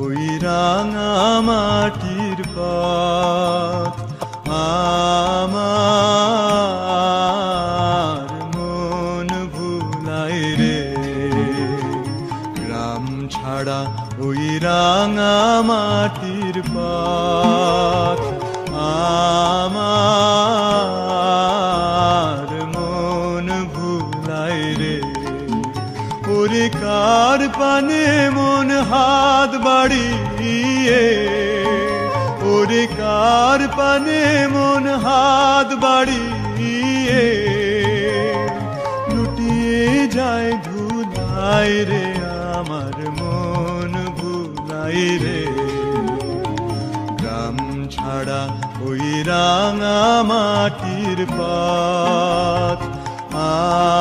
ওই রাঙা মাটির পথ আমার মন ভুলাই রে। গ্রাম ছাড়া ওই রাঙা মাটির পথ আমার মন ভুলাই রে। ওরে কার পানে মন হাত বাড়িয়ে, ওরে কার পানে মন হাত বাড়িয়ে লুটিয়ে যায় ধুলাই রে। আমার মন ভুলাই রে। গ্রাম ছাড়া ওই রাঙা মাটির পথ আমার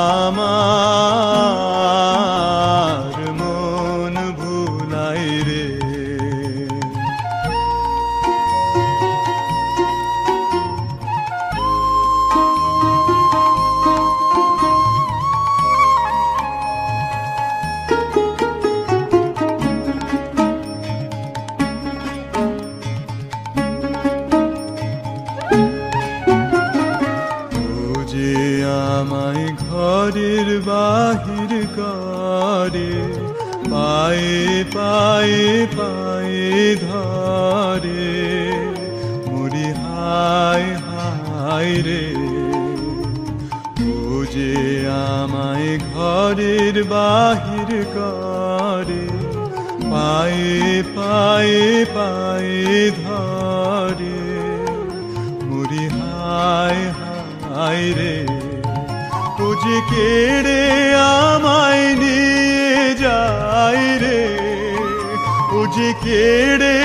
মন ভুলাই রে। আমায় ঘরের বাহির করে, পায়ে পায়ে পায়ে ধরে, মরি হায় হায় রে। ও যে আমায় ঘরের বাহির করে, পায়ে পায়ে পায়ে ধরে, মরি হায় হায় রে। ও যে কেড়ে আমায় নিয়ে যায় রে, ও যে কেড়ে